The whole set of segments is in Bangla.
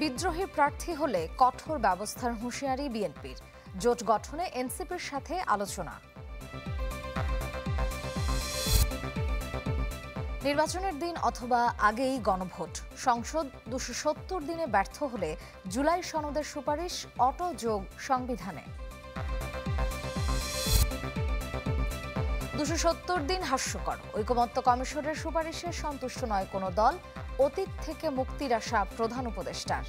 বিদ্রোহী প্রার্থী হলে কঠোর ব্যবস্থার হুঁশিয়ারি বিএনপির। জোট গঠনে এনসিপির সাথে আলোচনা। নির্বাচনের দিন অথবা আগেই গণভোট। সংসদ ২৭০ দিনে ব্যর্থ হলে জুলাই সনদের সুপারিশ অটো যোগ সংবিধানে। ২৭০ দিন হাস্যকর। ঐকমত্য কমিশনের সুপারিশে সন্তুষ্ট নয় কোনো দল। অতীত থেকে মুক্তির আশা প্রধান উপদেষ্টার।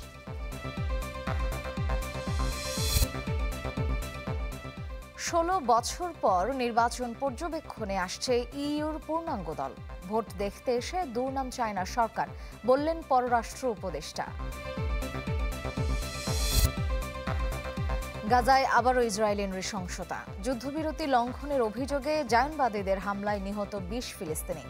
ষোলো বছর পর নির্বাচন পর্যবেক্ষণে আসছে ইইউর পূর্ণাঙ্গ দল। ভোট দেখতে এসে দুর্নাম চায় না সরকার, বললেন পররাষ্ট্র উপদেষ্টা। গাজায় আবারও ইসরায়েলি নৃশংসতা। যুদ্ধবিরতি লঙ্ঘনের অভিযোগে জায়নবাদীদের হামলায় নিহত ২০ ফিলিস্তিনি।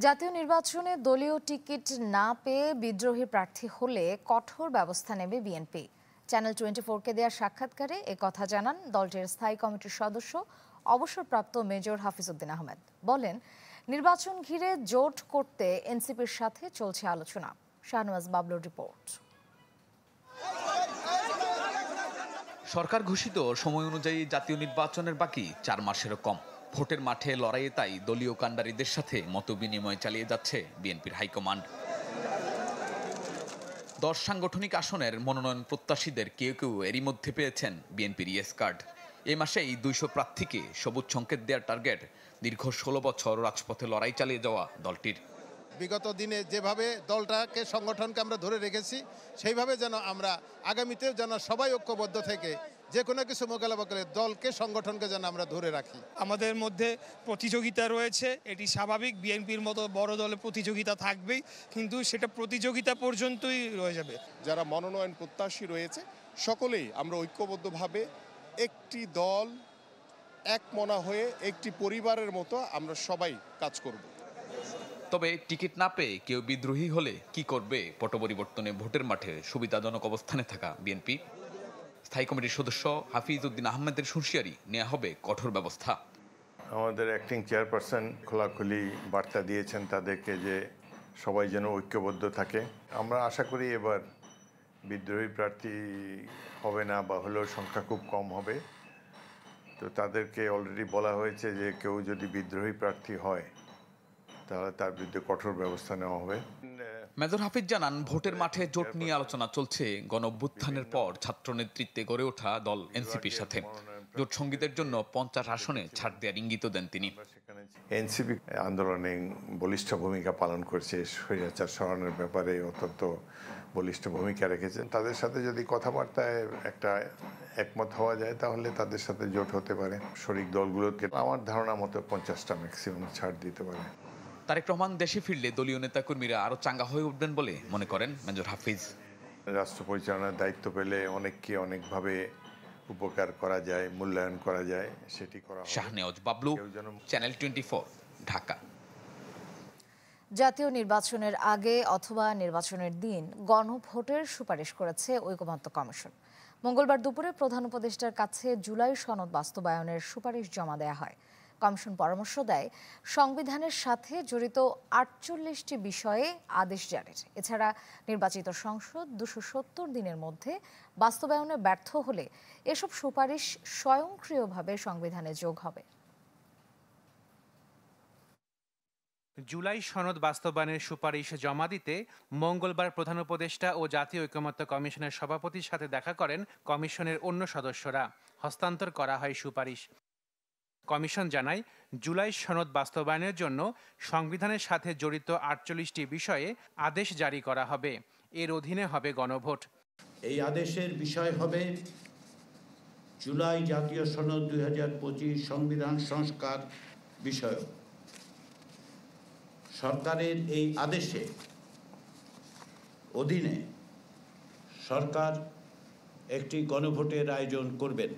জাতীয় নির্বাচনে দলীয় টিকিট না পেয়ে বিদ্রোহী প্রার্থী হলে কঠোর ব্যবস্থা নেবে বিএনপি। চ্যানেল 24-কে দেওয়া সাক্ষাৎকারে একথা জানান দলটির স্থায়ী কমিটির সদস্য অবসরপ্রাপ্ত মেজর হাফিজউদ্দিন আহমেদ। বলেন, নির্বাচন ঘিরে জোট করতে এনসিপির সাথে চলছে আলোচনা। শাহনওয়াজ বাবলুর রিপোর্ট। সরকার ঘোষিত সময় অনুযায়ী জাতীয় নির্বাচনের বাকি ৪ মাসেরও কম। ভোটের মাঠে লড়াইয়ে তাই দলীয় কাণ্ডারীদের সাথে মতবিনিময় চালিয়ে যাচ্ছে বিএনপির হাইকমান্ড। ১০ সাংগঠনিক আসনের মনোনয়ন প্রত্যাশীদের কেউ কেউ এরই মধ্যে পেয়েছেন বিএনপির ইয়েস কার্ড। এ মাসেই ২০০ প্রার্থীকে সবুজ সংকেত দেওয়ার টার্গেট দীর্ঘ ১৬ বছর রাজপথে লড়াই চালিয়ে যাওয়া দলটির। বিগত দিনে যেভাবে দলটাকে সংগঠনকে আমরা ধরে রেখেছি, সেইভাবে যেন আমরা আগামীতেও যেন সবাই ঐক্যবদ্ধ থেকে যে কোনো কিছু মোকাবেলা করে দলকে সংগঠনকে যেন আমরা ধরে রাখি। আমাদের মধ্যে প্রতিযোগিতা রয়েছে, এটি স্বাভাবিক। বিএনপির মতো বড় দলে প্রতিযোগিতা থাকবেই, কিন্তু সেটা প্রতিযোগিতা পর্যন্তই রয়ে যাবে। যারা মনোনয়ন প্রত্যাশী রয়েছে সকলেই আমরা ঐক্যবদ্ধভাবে একটি দল একমনা হয়ে একটি পরিবারের মতো আমরা সবাই কাজ করব। তবে টিকিট না পেয়ে কেউ বিদ্রোহী হলে কি করবে পট পরিবর্তনে ভোটের মাঠে সুবিধাজনক অবস্থানে থাকা বিএনপি। স্থায়ী কমিটির সদস্য হাফিজউদ্দিন আহমেদের হুঁশিয়ারি, নেওয়া হবে কঠোর ব্যবস্থা। আমাদের অ্যাক্টিং চেয়ারপারসন খোলাখুলি বার্তা দিয়েছেন তাদেরকে যে সবাই যেন ঐক্যবদ্ধ থাকে। আমরা আশা করি এবার বিদ্রোহী প্রার্থী হবে না, বা হলেও সংখ্যা খুব কম হবে। তো তাদেরকে অলরেডি বলা হয়েছে যে কেউ যদি বিদ্রোহী প্রার্থী হয় তাহলে তার বিরুদ্ধে কঠোর ব্যবস্থা নেওয়া হবে। মেজর হাফিজ জানান, ভোটের মাঠে জোট নিয়ে আলোচনা চলছে গণ অভ্যুত্থানের পর ছাত্র নেতৃত্বে গড়ে ওঠা দল এনসিপির সাথে। জোট সঙ্গীদের জন্য ৫০ আসনে ছাড় দেওয়ার ইঙ্গিত দেন তিনি। এনসিপি আন্দোলনে বলিষ্ঠ ভূমিকা পালন করছে, স্বৈরাচার সরানোর ব্যাপারে অত্যন্ত বলিষ্ঠ ভূমিকা রেখেছেন। তাদের সাথে যদি কথাবার্তায় একটা একমত হওয়া যায় তাহলে তাদের সাথে জোট হতে পারে। শরিক দলগুলোকে আমার ধারণা মতো ৫০টা ম্যাক্সিমাম ছাড় দিতে পারে। তারেক রহমান দেশে ফিরলে দলীয় নেতাকর্মীরা আরো চাঙ্গা হয়ে উঠবেন বলে মনে করেন মেজর হাফিজ। রাষ্ট্র পরিচালনার দায়িত্ব পেলে অনেককে অনেকভাবে উপকার করা যায়, মূল্যায়ন করা যায়, সেটি করা হবে। শাহনেওয়াজ বাবলু, চ্যানেল 24, ঢাকা। জাতীয় নির্বাচনের আগে অথবা নির্বাচনের দিন গণভোটের সুপারিশ করেছে ঐকমত্য কমিশন। মঙ্গলবার দুপুরে প্রধান উপদেষ্টার কাছে জুলাই সনদ বাস্তবায়নের সুপারিশ জমা দেয়া হয়। কমিশন পরামর্শ দেয় সংবিধানের সাথে জড়িত ৪৮টি বিষয়ে আদেশ জারির। এছাড়া নির্বাচিত সংসদ ২৭০ দিনের মধ্যে বাস্তবায়নে ব্যর্থ হলে এসব সুপারিশ স্বয়ংক্রিয়ভাবে সংবিধানে যোগ হবে। জুলাই সনদ বাস্তবায়নের সুপারিশ জমা দিতে মঙ্গলবার প্রধান উপদেষ্টা ও জাতীয় ঐকমত্য কমিশনের সভাপতির সাথে দেখা করেন কমিশনের অন্য সদস্যরা। হস্তান্তর করা হয় সুপারিশ। কমিশন জানায়, জুলাই সনদ বাস্তবায়নের জন্য সংবিধানের সাথে জড়িত ৪৮টি বিষয়ে আদেশ জারি করা হবে। এর অধীনে হবে গণভোট। এই আদেশের বিষয় হবে জুলাই জাতীয় সনদ ২০২৫ সংবিধান সংস্কার বিষয়ক। সরকারের এই আদেশে অধীনে সরকার একটি গণভোটের আয়োজন করবেন।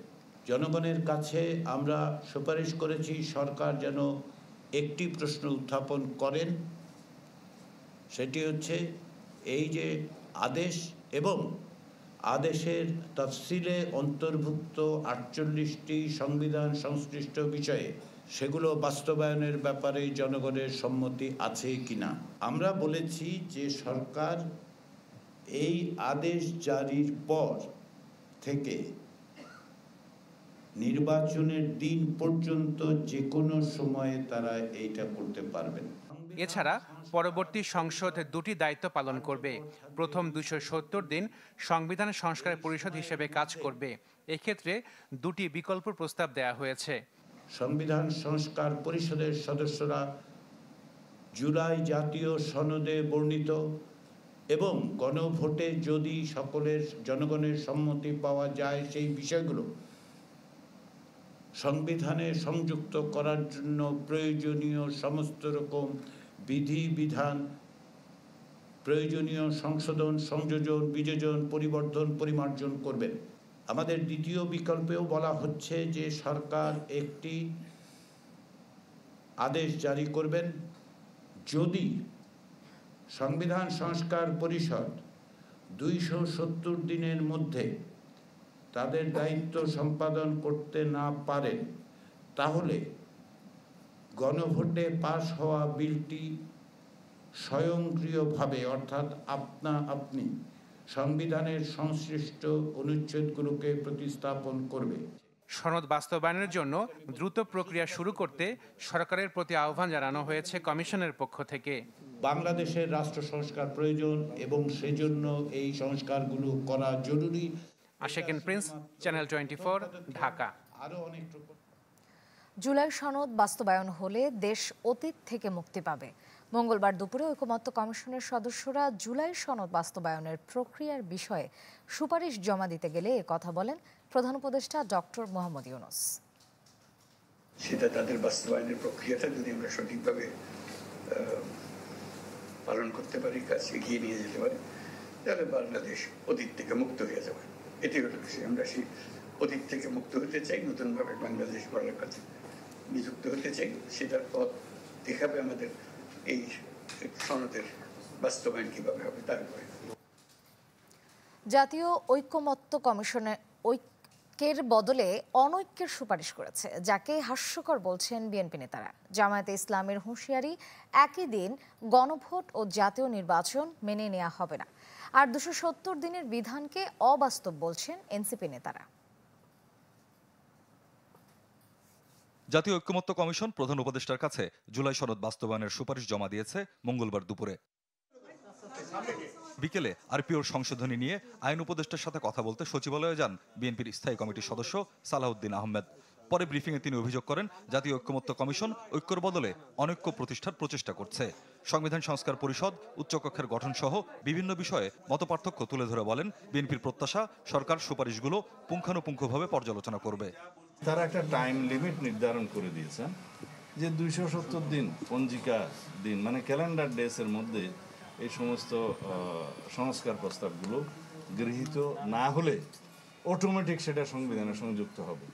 জনগণের কাছে আমরা সুপারিশ করেছি সরকার যেন একটি প্রশ্ন উত্থাপন করেন, সেটি হচ্ছে এই যে আদেশ এবং আদেশের তফসিলে অন্তর্ভুক্ত ৪৮টি সংবিধান সংশ্লিষ্ট বিষয়ে সেগুলো বাস্তবায়নের ব্যাপারে জনগণের সম্মতি আছে কিনা। আমরা বলেছি যে সরকার এই আদেশ জারির পর থেকে নির্বাচনের দিন পর্যন্ত যে কোনো সময়ে তারা এইটা করতে পারবেন। এছাড়া পরবর্তী সংসদ দুটি দায়িত্ব পালন করবে। প্রথম 270 দিন সংবিধান সংস্কার পরিষদ হিসেবে কাজ করবে। এক্ষেত্রে দুটি বিকল্প প্রস্তাব দেয়া হয়েছে। সংবিধান সংস্কার পরিষদের সদস্যরা জুলাই জাতীয় সনদে বর্ণিত এবং গণভোটে যদি সকলের জনগণের সম্মতি পাওয়া যায় সেই বিষয়গুলো সংবিধানে সংযুক্ত করার জন্য প্রয়োজনীয় সমস্ত রকম বিধিবিধান, প্রয়োজনীয় সংশোধন, সংযোজন, বিযোজন, পরিবর্তন, পরিমার্জন করবেন। আমাদের দ্বিতীয় বিকল্পেও বলা হচ্ছে যে সরকার একটি আদেশ জারি করবেন যদি সংবিধান সংস্কার পরিষদ 270 দিনের মধ্যে তাদের দায়িত্ব সম্পাদন করতে না পারেন, তাহলে গণভোটে পাশ হওয়া বিলটি স্বয়ংক্রিয়ভাবে অর্থাৎ আপনা-আপনি সংবিধানের সংশ্লিষ্ট অনুচ্ছেদগুলোকে প্রতিস্থাপন করবে। সনদ বাস্তবায়নের জন্য দ্রুত প্রক্রিয়া শুরু করতে সরকারের প্রতি আহ্বান জানানো হয়েছে কমিশনের পক্ষ থেকে। বাংলাদেশের রাষ্ট্র সংস্কার প্রয়োজন এবং সেজন্য এই সংস্কারগুলো করা জরুরি। আশিকুন প্রিন্স, চ্যানেল 24, ঢাকা। জুলাই সনদ বাস্তবায়ন হলে দেশ অতীত থেকে মুক্তি পাবে। মঙ্গলবার দুপুরে ঐকমত্য কমিশনের সদস্যরা জুলাই সনদ বাস্তবায়নের প্রক্রিয়ার বিষয়ে সুপারিশ জমা দিতে গেলে কথা বলেন প্রধান উপদেষ্টা ডক্টর মোহাম্মদ ইউনূস। সেটা তাদের বাস্তবায়নের প্রক্রিয়াটা যদি আমরা সঠিকভাবে পালন করতে পারি, কাজ এগিয়ে নিয়ে যেতে পারি, তাহলে বাংলাদেশ অতীত থেকে মুক্ত হয়ে যাবে। এটি হলো আমরা সেই অতীত থেকে মুক্ত হতে চাই, নতুনভাবে বাংলাদেশ গড়ার কাছে নিযুক্ত হতে চাই। সেটার পথ দেখাবে আমাদের এই সনদের বাস্তবায়ন কিভাবে হবে তার উপরে। জাতীয় ঐকমত্য কমিশনের ঐক্যের বদলে অনৈক্যের সুপারিশ করেছে, যাকে হাস্যকর বলছেন বিএনপি নেতারা। জামায়াতে ইসলামের হুঁশিয়ারি, একই দিন গণভোট ও জাতীয় নির্বাচন মেনে নেওয়া হবে না। আর 270 দিনের বিধানকে অবাস্তব বলছেন এনসিপি নেতারা। জাতীয় ঐকমত্য কমিশন প্রধান উপদেষ্টার কাছে জুলাই সনদ বাস্তবায়নের সুপারিশ জমা দিয়েছে মঙ্গলবার দুপুরে। বিকেলে আরপিওর সংশোধনী নিয়ে আইন উপদেষ্টার সাথে কথা বলতে সচিবালয়ে যান বিএনপির স্থায়ী কমিটির সদস্য সালাউদ্দিন আহমেদ। পরে ব্রিফিংয়ে তিনি অভিযোগ করেন, জাতীয় ঐকমত্য কমিশন ঐক্যর বদলে অনৈক্য প্রতিষ্ঠার প্রচেষ্টা করছে। সংবিধান সংস্কার পরিষদ, উচ্চকক্ষের গঠন সহ বিভিন্ন বিষয়ে মতপার্থক্য তুলে ধরে বলেন, বিএনপির প্রত্যাশা সরকার সুপারিশগুলো পুঙ্খানুপুঙ্খভাবে পর্যালোচনা করবে। তারা একটা টাইম লিমিট নির্ধারণ করে দিয়েছেন যে 270 দিন পঞ্জিকা দিন মানে ক্যালেন্ডার ডেসের মধ্যে এই সমস্ত সংস্কার প্রস্তাবগুলো গৃহীত না হলে অটোমেটিক সেটা সংবিধানে সংযুক্ত হবে।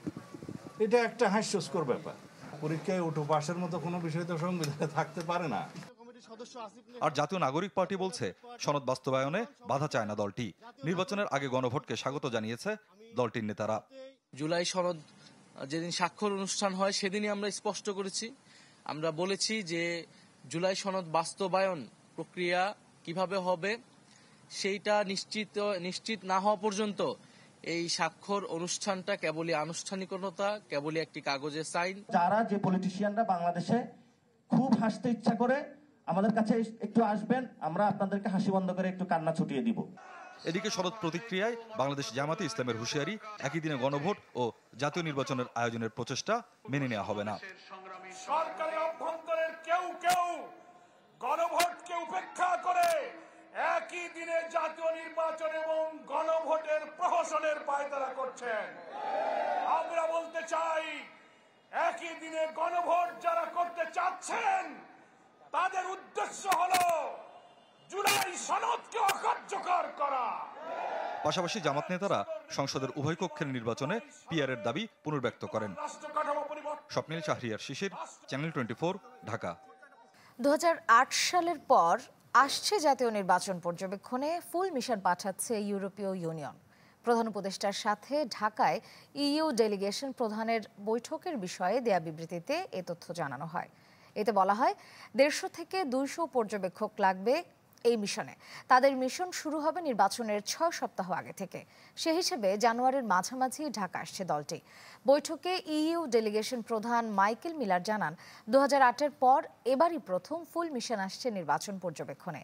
এটা একটা হাস্যস্কর ব্যাপার। পরীক্ষায় ওটো পাশের মতো কোনো বিষয় তো সংবিধানে থাকতে পারে না। আর জাতীয় নাগরিক পার্টি বলছে, সনদ বাস্তবায়নে বাধা চায় না দলটি। নির্বাচনের আগে গণভোটকে স্বাগত জানিয়েছে দলটির নেতারা। জুলাই সনদ যেদিন স্বাক্ষর অনুষ্ঠান হয় সেদিনই আমরা স্পষ্ট করেছি, আমরা বলেছি যে জুলাই সনদ বাস্তবায়ন প্রক্রিয়া কিভাবে হবে সেইটা নিশ্চিত না হওয়া পর্যন্ত এই স্বাক্ষর অনুষ্ঠানটা কেবলই আনুষ্ঠানিকতা, কেবলই একটি কাগজের সাইন। যারা যে পলিটিশিয়ানরা বাংলাদেশে খুব হাসতে ইচ্ছা করে আমাদের কাছে একটু আসবেন, আমরা আপনাদেরকে হাসি বন্ধ করে একটু কান্না ছুটিয়ে দিব। এদিকে শরৎ প্রতিক্রিয়ায় বাংলাদেশ জামায়াতে ইসলামের হুঁশিয়ারি, একই দিনে গণভোট ও জাতীয় নির্বাচনের আয়োজনের প্রচেষ্টা মেনে নেওয়া হবে না। সরকারের অভ্যন্তরের কেউ গণভোটকে উপেক্ষা করে একই দিনে জাতীয় নির্বাচন এবং গণভোটের প্রহসনের পায়তারা করছেন। আমরা বলতে চাই, একই দিনে গণভোট যারা করতে চাচ্ছেন তাদের উদ্দেশ্য হলো জুলাই সনদকে অকার্যকর করা। পাশাপাশি জামাত নেতারা সংসদের উভয় কক্ষের নির্বাচনে পিআরের দাবি পুনর্ব্যক্ত করেন। স্বপ্নিল শাহরিয়ার শিশির, চ্যানেল 24, ঢাকা। 2008 সালের পর আসছে জাতীয় নির্বাচন পর্যবেক্ষণে ফুল মিশন পাঠাচ্ছে ইউরোপীয় ইউনিয়ন। প্রধান উপদেষ্টার সাথে ঢাকায় ইইউ ডেলিগেশন প্রধানের বৈঠকের বিষয়ে দেয়া বিবৃতিতে এ তথ্য জানানো হয়। এতে বলা হয় 150 থেকে 200 পর্যবেক্ষক লাগবে এই মিশনে। তাদের মিশন শুরু হবে নির্বাচনের 6 সপ্তাহ আগে থেকে। সে হিসেবে জানুয়ারির মাঝামাঝি ঢাকা আসছে দলটি। বৈঠকে ইইউ ডেলিগেশন প্রধান মাইকেল মিলার জানান 2008-এর পর এবারই প্রথম ফুল মিশন আসছে নির্বাচন পর্যবেক্ষণে।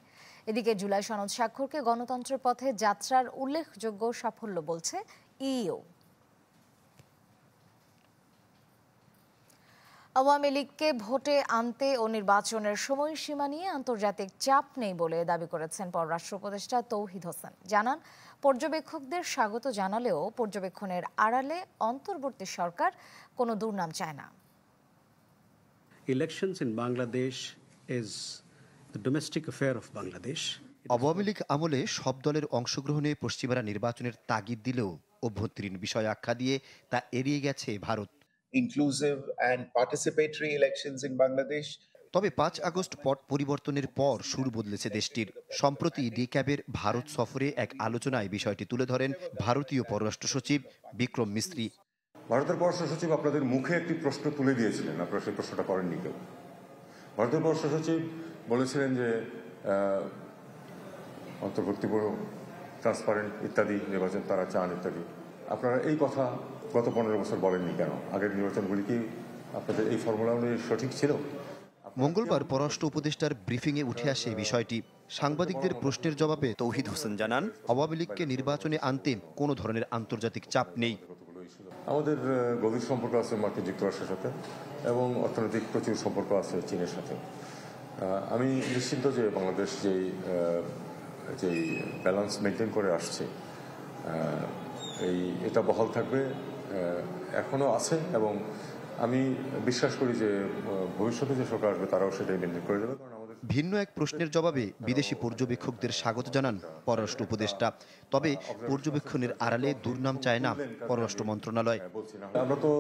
এদিকে জুলাই সনদ স্বাক্ষরকে গণতন্ত্রের পথে যাত্রার উল্লেখযোগ্য সাফল্য বলছে ইইউ। আওয়ামী লীগকে ভোটে আনতে ও নির্বাচনের সময়সীমা নিয়ে আন্তর্জাতিক চাপ নেই বলে দাবি করেছেন পররাষ্ট্র উপদেষ্টা তৌহিদ হোসেন। জানান, পর্যবেক্ষকদের স্বাগত জানালেও পর্যবেক্ষণের আড়ালে অন্তর্বর্তী সরকার কোনো দুর্নাম চায় না। Elections in Bangladesh is the domestic affair of Bangladesh. Awami League আমলে সব দলের অংশগ্রহণে পশ্চিমারা নির্বাচনের তাগিদ দিলেও অভ্যন্তরীণ বিষয় আখ্যা দিয়ে তা এড়িয়ে গেছে Bharat. Inclusive and participatory elections in Bangladesh. তবে 5 আগস্ট পট পরিবর্তনের পর সুর বদলেছে দেশটির। সম্প্রতি ডিক্যাবের ভারত সফরে এক আলোচনায় বিষয়টি তুলে ধরেন ভারতীয় পররাষ্ট্র সচিব বিক্রম মিস্ত্রি। ভারতের পররাষ্ট্র সচিব আপনাদের মুখে একটি প্রশ্ন তুলে দিয়েছিলেন, আপনারা সেই প্রশ্নটা করেননি কেউ। ভারতের পররাষ্ট্র সচিব বলেছিলেন যে অন্তর্বর্তীপূর্ণ ট্রান্সপারেন্ট ইত্যাদি নির্বাচন তারা চান ইত্যাদি। আপনারা এই কথা গত 15 বছর বলেননি কেন? আগের নির্বাচনগুলি কি আপনাদের এই ফর্মুলা অনুযায়ী সঠিক ছিল? মঙ্গলবার পররাষ্ট্র উপদেষ্টার ব্রিফিংয়ে উঠে আসে বিষয়টি। সাংবাদিকদের প্রশ্নের জবাবে তৌহিদ হোসেন জানান, আওয়ামী লীগকে নির্বাচনে আনতে কোনো ধরনের আন্তর্জাতিক চাপ নেই। আমাদের গভীর সম্পর্ক আছে মার্কিন যুক্তরাষ্ট্রের সাথে এবং অর্থনৈতিক প্রচুর সম্পর্ক আছে চীনের সাথে। আমি নিশ্চিন্ত যে বাংলাদেশ যেই ব্যালেন্স মেনটেন করে আসছে এটা বহাল থাকবে, এখনো আছে এবং আমি বিশ্বাস করি যে ভবিষ্যতে যে সরকার আসবে তারাও সেটাই মেনটেন করে যাবে। ভিন্ন এক প্রশ্নের জবাবে বিদেশি পর্যবেক্ষকদের স্বাগত জানান পররাষ্ট্র উপদেষ্টা। তবে পর্যবেক্ষণের আড়ালে দুর্নাম চায় না পররাষ্ট্র মন্ত্রণালয়। আমরা তো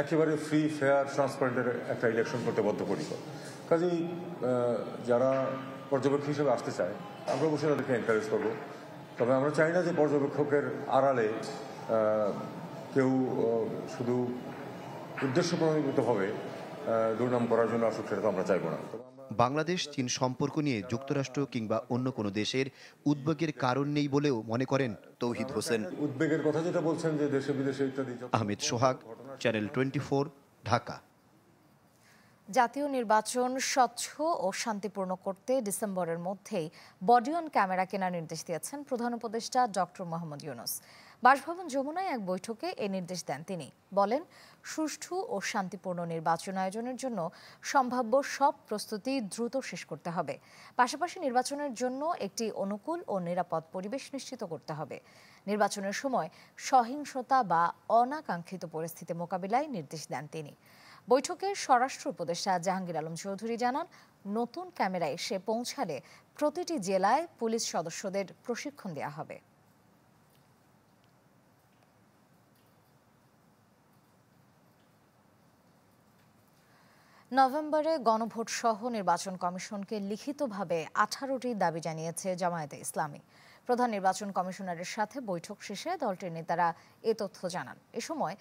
একেবারে ফ্রি ফেয়ার ট্রান্সপারেন্টের একটা ইলেকশন করতে বদ্ধপরিকর। কাজেই যারা পর্যবেক্ষক হিসেবে আসতে চায় আমরা অবশ্যই তাদেরকে এনকারেজ করবো। তবে আমরা চাই না যে পর্যবেক্ষকের আড়ালে কেউ শুধু উদ্দেশ্য প্রণোদিতভাবে দুর্নাম করার জন্য আসুক, সেটা তো আমরা চাইব না। বাংলাদেশ চীন সম্পর্ক নিয়ে যুক্তরাষ্ট্র কিংবা অন্য কোনো দেশের উদ্বেগের কারণ নেই বলেও মনে করেন তৌহিদ হোসেন। উদ্বেগের কথা যেটা বলছেন যে দেশে বিদেশে ইত্যাদি। আহমেদ সোহাগ, চ্যানেল 24, ঢাকা। জাতীয় নির্বাচন স্বচ্ছ ও শান্তিপূর্ণ করতে ডিসেম্বরের মধ্যেই বডি অন ক্যামেরা কেনার নির্দেশ দিয়েছেন প্রধান উপদেষ্টা ডক্টর মোহাম্মদ ইউনূস। বাসভবন যমুনায় এক বৈঠকে এই নির্দেশ দেন তিনি। বলেন, সুষ্ঠু ও শান্তিপূর্ণ নির্বাচন আয়োজনের জন্য সম্ভাব্য সব প্রস্তুতি দ্রুত শেষ করতে হবে। পাশাপাশি নির্বাচনের জন্য একটি অনুকূল ও নিরাপদ পরিবেশ নিশ্চিত করতে হবে। নির্বাচনের সময় সহিংসতা বা অনাকাঙ্ক্ষিত পরিস্থিতি মোকাবিলায় নির্দেশ দেন তিনি। বৈঠকে স্বরাষ্ট্র উপদেষ্টা জাহাঙ্গীর আলম চৌধুরী জানান, নতুন ক্যামেরা এসে পৌঁছালে প্রতিটি জেলায় পুলিশ সদস্যদের প্রশিক্ষণ দেওয়া হবে। নভেম্বরে গণভোট সহ নির্বাচন কমিশনকে লিখিতভাবে 18টি দাবি জানিয়েছে জামায়াতে ইসলামী। প্রধান নির্বাচন কমিশনারের সাথে বৈঠক শেষে দলটির নেতারা এ তথ্য জানান। এ সময়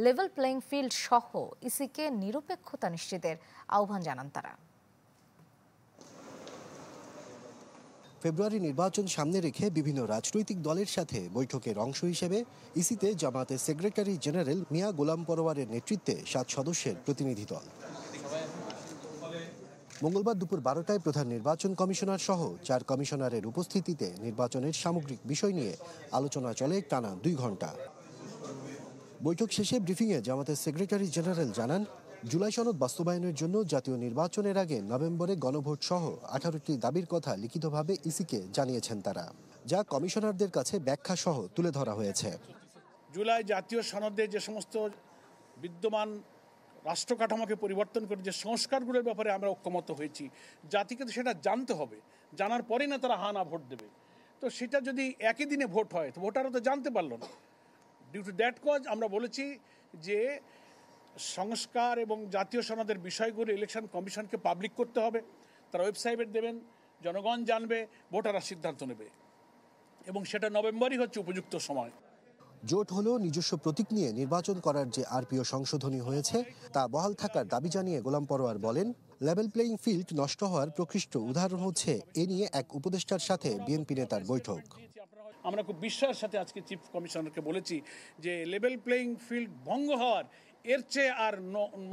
লেভেল প্লেইং ফিল্ড সহ ইসিকে নিরপেক্ষতা নিশ্চিতের আহ্বান জানান তারা। ফেব্রুয়ারি নির্বাচন সামনে রেখে বিভিন্ন রাজনৈতিক দলের সাথে বৈঠকের অংশ হিসেবে ইসিতে জামায়াতের সেক্রেটারি জেনারেল মিয়া গোলাম পরোয়ারের নেতৃত্বে 7 সদস্যের প্রতিনিধি দল। মঙ্গলবার দুপুর 12টায় প্রধান নির্বাচন কমিশনার সহ 4 কমিশনারের উপস্থিতিতে নির্বাচনের সামগ্রিক বিষয় নিয়ে আলোচনা চলে টানা 2 ঘন্টা। বৈঠক শেষে ব্রিফিংয়ে জামায়াতের সেক্রেটারি জেনারেল জানান, জুলাই সনদ বাস্তবায়নের জন্য জাতীয় নির্বাচনের আগে নভেম্বরে গণভোট সহ 18টি দাবির কথা লিখিতভাবে ইসিকে জানিয়েছেন তারা, যা কমিশনারদের কাছে ব্যাখ্যা সহ তুলে ধরা হয়েছে। জুলাই জাতীয় সনদে যে সমস্ত বিদ্যমান রাষ্ট্র কাঠামোকে পরিবর্তন করে যে সংস্কারগুলোর ব্যাপারে আমরা ঐক্যমত হয়েছি, জাতিকে তো সেটা জানতে হবে, জানার পরেই না তারা হা না ভোট দেবে। তো সেটা যদি একই দিনে ভোট হয় তো ভোটাররা তো জানতে পারলো না। ডিউ টু দ্যাট কজ আমরা বলেছি যে সংস্কার এবং জাতীয় সনদের বিষয়গুলো ইলেকশন কমিশনকে পাবলিক করতে হবে, তারা ওয়েবসাইটে দেবেন, জনগণ জানবে, ভোটাররা সিদ্ধান্ত নেবে এবং সেটা নভেম্বরই হচ্ছে উপযুক্ত সময়। জোট হলেও নিজস্ব প্রতীক নিয়ে নির্বাচন করার যে আরপিও সংশোধনী হয়েছে তা বহাল থাকার দাবি জানিয়ে গোলাম পরোয়ার বলেন, লেভেল প্লেইং ফিল্ড নষ্ট হওয়ার প্রকৃষ্ট উদাহরণ হচ্ছে এ নিয়ে এক উপদেষ্টার সাথে বিএনপি নেতার বৈঠক। আমরা খুব বিশ্বাসের সাথে আজকে চিফ কমিশনারকে বলেছি যে লেভেল প্লেইং ফিল্ড ভঙ্গ হওয়ার এর চেয়ে আর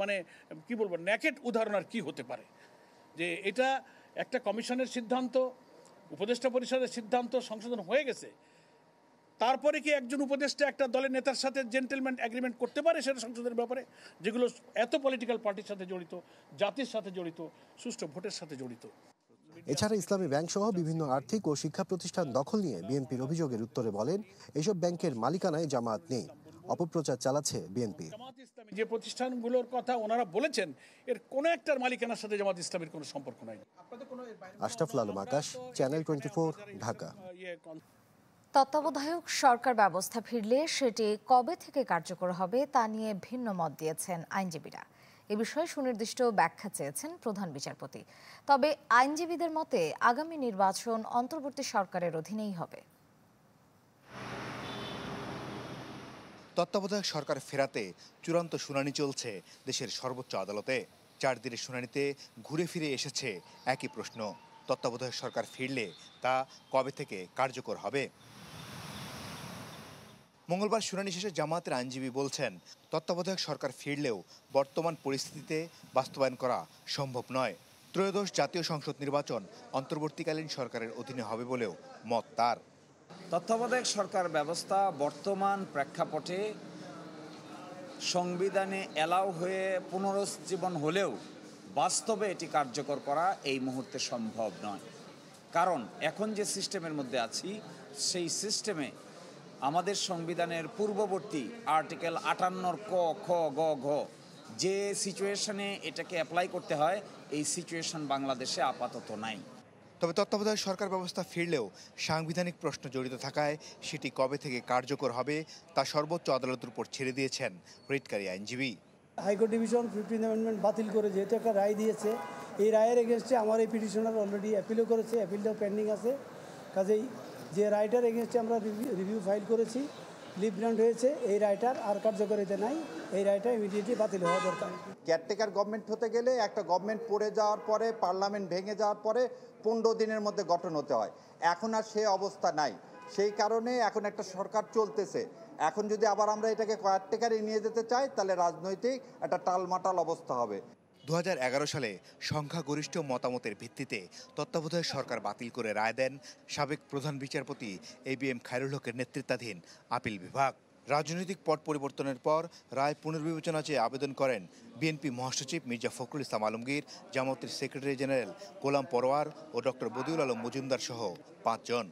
মানে কি বলবো ন্যাকেট উদাহরণ আর কি হতে পারে, যে এটা একটা কমিশনের সিদ্ধান্ত, উপদেষ্টা পরিষদের সিদ্ধান্ত সংশোধন হয়ে গেছে, তারপরে কি একজন উপদেষ্টা একটা দলের নেতার সাথে জেন্টেলম্যান এগ্রিমেন্ট করতে পারে সেটা সংশোধনের ব্যাপারে, যেগুলো এত পলিটিক্যাল পার্টির সাথে জড়িত, জাতির সাথে জড়িত, সুষ্ঠু ভোটের সাথে জড়িত। এছাড়া ইসলামী ব্যাংক সহ বিভিন্ন আর্থিক ও শিক্ষা প্রতিষ্ঠান দখল নিয়ে বিএনপির অভিযোগের উত্তরে বলেন, এসব ব্যাংকের মালিকানায় জামায়াত নেই, অপপ্রচার চালাচ্ছে বিএনপি। যে প্রতিষ্ঠানগুলোর কথা ওনারা বলেছেন এর কোনো একটার মালিকানার সাথে জামাত ইসলামের কোনো সম্পর্ক নাই। আশরাফুল আলম আকাশ, চ্যানেল 24, ঢাকা। তত্ত্বাবধায়ক সরকার ব্যবস্থা ফিরলে সেটি কবে থেকে কার্যকর হবে তা নিয়ে ভিন্ন মত দিয়েছেন আইনজীবীরা। এ বিষয়ে সুনির্দিষ্ট ব্যাখ্যা চেয়েছেন প্রধান বিচারপতি। তবে আইনজীবীদের মতে আগামী নির্বাচন অন্তর্বর্তী সরকারের অধীনেই হবে। তত্ত্বাবধায়ক সরকার ফেরাতে চূড়ান্ত শুনানি চলছে দেশের সর্বোচ্চ আদালতে। 4 দিনের শুনানিতে ঘুরে ফিরে এসেছে একই প্রশ্ন, তত্ত্বাবধায়ক সরকার ফিরলে তা কবে থেকে কার্যকর হবে। মঙ্গলবার শুনানি শেষে জামায়াতের আইনজীবী বলছেন, তত্ত্বাবধায়ক সরকার ফিরলেও বর্তমান পরিস্থিতিতে বাস্তবায়ন করা সম্ভব নয়। ত্রয়োদশ জাতীয় সংসদ নির্বাচন অন্তর্বর্তীকালীন সরকারের অধীনে হবে বলেও মত তার। তত্ত্বাবধায়ক সরকার ব্যবস্থা বর্তমান প্রেক্ষাপটে সংবিধানে এলাও হয়ে পুনরুজ্জীবন হলেও বাস্তবে এটি কার্যকর করা এই মুহূর্তে সম্ভব নয়। কারণ এখন যে সিস্টেমের মধ্যে আছি সেই সিস্টেমে আমাদের সংবিধানের পূর্ববর্তী আর্টিকেল 58 ক, খ, গ, ঘ যে সিচুয়েশনে এটাকে অ্যাপ্লাই করতে হয় এই সিচুয়েশন বাংলাদেশে আপাতত নাই। তবে তত্ত্বাবধায়ক সরকার ব্যবস্থা ফিরলেও সাংবিধানিক প্রশ্ন জড়িত থাকায় সেটি কবে থেকে কার্যকর হবে তা সর্বোচ্চ আদালতের উপর ছেড়ে দিয়েছেন রিটকারী আইনজীবী। হাইকোর্ট ডিভিশন 15 অ্যামেন্ডমেন্ট বাতিল করে যেহেতু একটা রায় দিয়েছে, এই রায়ের এগেনস্টে আমার এই পিটিশনার অলরেডি অ্যাপিলও করেছে, অ্যাপিলটাও পেন্ডিং আছে। কাজেই যে রায়টার এগেনস্টে আমরা রিভিউ ফাইল করেছি, লিভ গ্রান্ট হয়েছে, এই রায়টার আর কার্যকারিতা নাই, এই রায়টা ইমিডিয়েটলি বাতিল হওয়া দরকার। কেয়ারটেকার গভর্নমেন্ট হতে গেলে একটা গভর্নমেন্ট পড়ে যাওয়ার পরে, পার্লামেন্ট ভেঙে যাওয়ার পরে 15 দিনের মধ্যে গঠন হতে হয়। এখন আর সে অবস্থা নাই, সেই কারণে এখন একটা সরকার চলতেছে। এখন যদি আবার আমরা এটাকে কেয়ারটেকারে নিয়ে যেতে চাই তাহলে রাজনৈতিক একটা টালমাটাল অবস্থা হবে। 2011 সালে সংখ্যাগরিষ্ঠ মতামতের ভিত্তিতে তত্ত্বাবধায়ক সরকার বাতিল করে রায় দেন সাবেক প্রধান বিচারপতি ABM খায়রুল হকের নেতৃত্বাধীন আপিল বিভাগ। রাজনৈতিক পট পরিবর্তনের পর রায় পুনর্বিবেচনা চেয়ে আবেদন করেন বিএনপি মহাসচিব মির্জা ফখরুল ইসলাম আলমগীর, জামায়াতের সেক্রেটারি জেনারেল গোলাম পরোয়ার ও ডক্টর বদিউল আলম মজুমদার সহ 5 জন।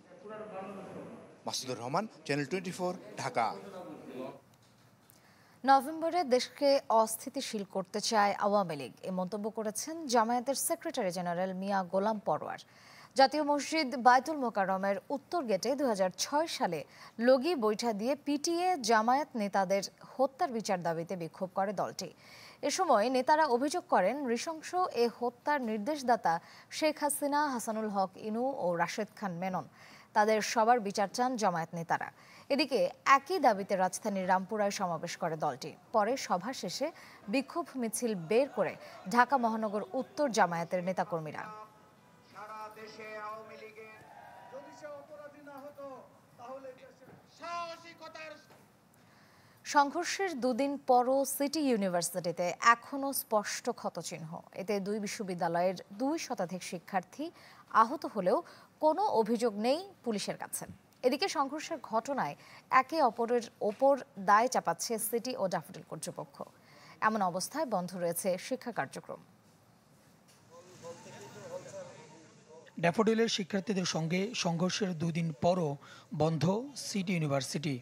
মাসুদুর রহমান, চ্যানেল 24, ঢাকা। নভেম্বরে দেশকে অস্থিতিশীল করতে চায় আওয়ামী লীগ, এ মন্তব্য করেছেন জামায়াতের সেক্রেটারি জেনারেল মিয়া গোলাম পরোয়ার। জাতীয় মসজিদ বায়তুল মোকাররমের উত্তর গেটে 2006 সালে লগি বৈঠা দিয়ে পিটিয়ে জামায়াত নেতাদের হত্যার বিচার দাবিতে বিক্ষোভ করে দলটি। এ সময় নেতারা অভিযোগ করেন, নৃশংস এ হত্যার নির্দেশদাতা শেখ হাসিনা, হাসানুল হক ইনু ও রাশেদ খান মেনন। তাদের সবার বিচার চান জামায়াত নেতারা। এদিকে একই দাবিতে রাজধানীর রামপুরায় সমাবেশ করে দলটি। পরে সভা শেষে বিক্ষোভ মিছিল বের করে ঢাকা মহানগর উত্তর জামায়াতের নেতাকর্মীরা। সংঘর্ষের 2 দিন পরও সিটি ইউনিভার্সিটিতে এখনও স্পষ্ট ক্ষতচিহ্ন। এতে 2 বিশ্ববিদ্যালয়ের 2 শতাধিক শিক্ষার্থী আহত হলেও কোনো অভিযোগ নেই পুলিশের কাছে। এদিকে সংঘর্ষের ঘটনায় একে অপরের ওপর দায় চাপাচ্ছে সিটি ও ড্যাফোডিল কর্তৃপক্ষ। এমন অবস্থায় বন্ধ রয়েছে শিক্ষা কার্যক্রম। ড্যাফোডিলের শিক্ষার্থীদের সঙ্গে সংঘর্ষের 2 দিন পরও বন্ধ সিটি ইউনিভার্সিটি।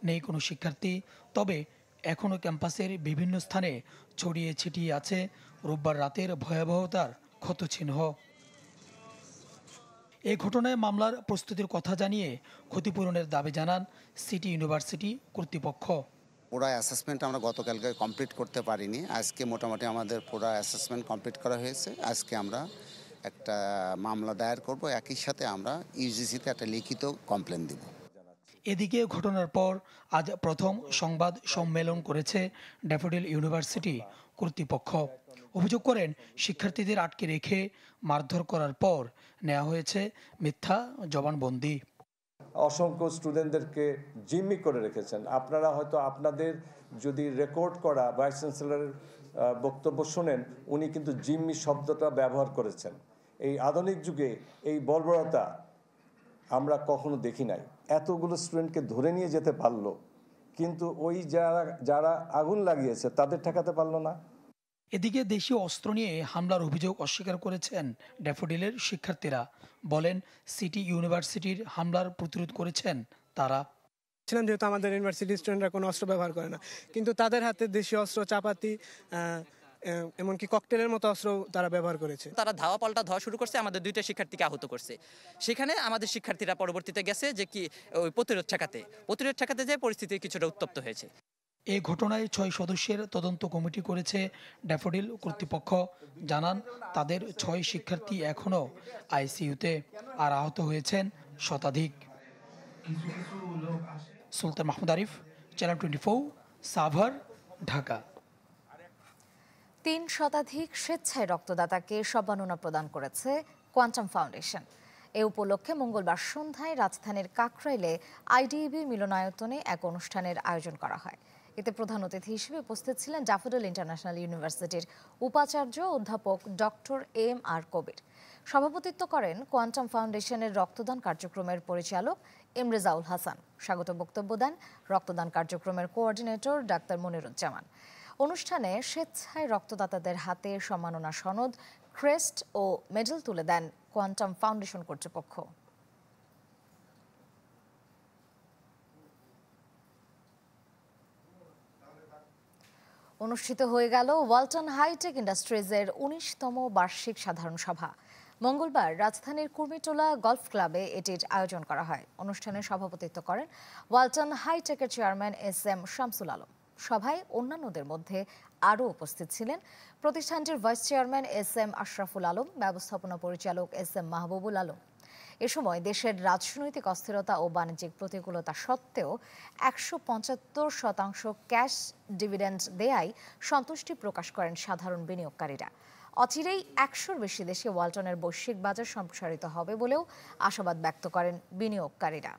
নেই কোনো শিক্ষার্থী, তবে এখনও ক্যাম্পাসের বিভিন্ন স্থানে ছড়িয়ে ছিটিয়ে আছে রোববার রাতের ভয়াবহতার ক্ষতচিহ্ন। এই ঘটনায় মামলার প্রস্তুতির কথা জানিয়ে ক্ষতিপূরণের দাবি জানান সিটি ইউনিভার্সিটি কর্তৃপক্ষ। পুরো অ্যাসেসমেন্ট আমরা গতকালকে কমপ্লিট করতে পারিনি, আজকে মোটামুটি আমাদের পুরো অ্যাসেসমেন্ট কমপ্লিট করা হয়েছে। আজকে আমরা একটা মামলা দায়ের করব, একই সাথে আমরা ইউজিসিতে একটা লিখিত কমপ্লেন দিব। এদিকে ঘটনার পর আজ প্রথম সংবাদ সম্মেলন করেছে ড্যাফোডিল ইউনিভার্সিটি কর্তৃপক্ষ। অভিযোগ করেন শিক্ষার্থীদের আটকে রেখে মারধর করার পর নেওয়া হয়েছে মিথ্যা জবানবন্দি। অসংখ্য স্টুডেন্টদেরকে জিম্মি করে রেখেছেন। আপনারা হয়তো আপনাদের যদি রেকর্ড করা ভাইস চ্যান্সেলরের বক্তব্য শোনেন, উনি কিন্তু জিম্মি শব্দটা ব্যবহার করেছেন। এই আধুনিক যুগে এই বর্বরতা আমরা কখনো দেখি নাই। এতগুলো স্টুডেন্টকে ধরে নিয়ে যেতে পারলো, কিন্তু ওই যারা আগুন লাগিয়েছে তাদের ঠেকাতে পারলো না। এদিকে দেশীয় অস্ত্র নিয়ে হামলার অভিযোগ অস্বীকার করেছেন ড্যাফোডিলের শিক্ষার্থীরা। বলেন সিটি ইউনিভার্সিটির হামলার প্রতিরোধ করেছেন তারা। যেহেতু আমাদের ইউনিভার্সিটির স্টুডেন্টরা কোনো অস্ত্র ব্যবহার করে না, কিন্তু তাদের হাতে দেশীয় অস্ত্র, চাপাতি, এমনকি ককটেলের মতো অস্ত্র তারা ব্যবহার করেছে। তারা ধাওয়া পাল্টা ধাওয়া শুরু করছে, আমাদের 2টা শিক্ষার্থীকে আহত করছে। সেখানে আমাদের শিক্ষার্থীরা পরবর্তীতে গেছে যে কি ওই প্রতিরোধ ঠেকাতে যে পরিস্থিতি কিছুটা উত্তপ্ত হয়েছে। এই ঘটনায় 6 সদস্যের তদন্ত কমিটি করেছে ড্যাফোডিল কর্তৃপক্ষ। জানান তাদের 6 শিক্ষার্থী এখনও আইসিইউতে, আর আহত হয়েছেন শতাধিক। সুলতান মাহমুদ আরিফ, চ্যানেল 24, সাভার, ঢাকা। 3 শতাধিক স্বেচ্ছায় রক্তদাতাকে সম্মাননা প্রদান করেছে কোয়ান্টাম ফাউন্ডেশন। এ উপলক্ষে মঙ্গলবার সন্ধ্যায় রাজধানীর কাকরাইলে আইডিইবি মিলনায়তনে এক অনুষ্ঠানের আয়োজন করা হয়। এতে প্রধান অতিথি হিসেবে উপস্থিত ছিলেন ড্যাফোডিল ইন্টারন্যাশনাল ইউনিভার্সিটির উপাচার্য অধ্যাপক ডক্টর এম.আর. কবির। সভাপতিত্ব করেন কোয়ান্টাম ফাউন্ডেশনের রক্তদান কার্যক্রমের পরিচালক ইমরেজাউল হাসান। স্বাগত বক্তব্য দেন রক্তদান কার্যক্রমের কোঅর্ডিনেটর ডাক্তার মনিরুজ্জামান। অনুষ্ঠানে স্বেচ্ছায় রক্তদাতাদের হাতে সম্মাননা সনদ, ক্রেস্ট ও মেডেল তুলে দেন কোয়ান্টাম ফাউন্ডেশন কর্তৃপক্ষ। অনুষ্ঠিত হয়ে গেল ওয়ালটন হাইটেক ইন্ডাস্ট্রিজের 19তম বার্ষিক সাধারণ সভা। মঙ্গলবার রাজধানীর কুর্মিটোলা গলফ ক্লাবে এটির আয়োজন করা হয়। অনুষ্ঠানে সভাপতিত্ব করেন ওয়ালটন হাইটেকের চেয়ারম্যান এস.এম. শামসুল আলম। সভায় অন্যান্যদের মধ্যে আরও উপস্থিত ছিলেন প্রতিষ্ঠানটির vice chairman SM. Ashraful Alam, ব্যবস্থাপনা পরিচালক এস.এম. মাহবুবুল আলম। এ সময় দেশের রাজনৈতিক অস্থিরতা ও বাণিজ্যিক প্রতিকূলতা সত্ত্বেও 175% ক্যাশ ডিভিডেন্ড দেয়ায় সন্তুষ্টি প্রকাশ করেন সাধারণ বিনিয়োগকারীরা। অচিরেই 100-র বেশি দেশে ওয়ালটনের বৈশ্বিক বাজার সম্প্রসারিত হবে বলেও আশাবাদ ব্যক্ত করেন বিনিয়োগকারীরা।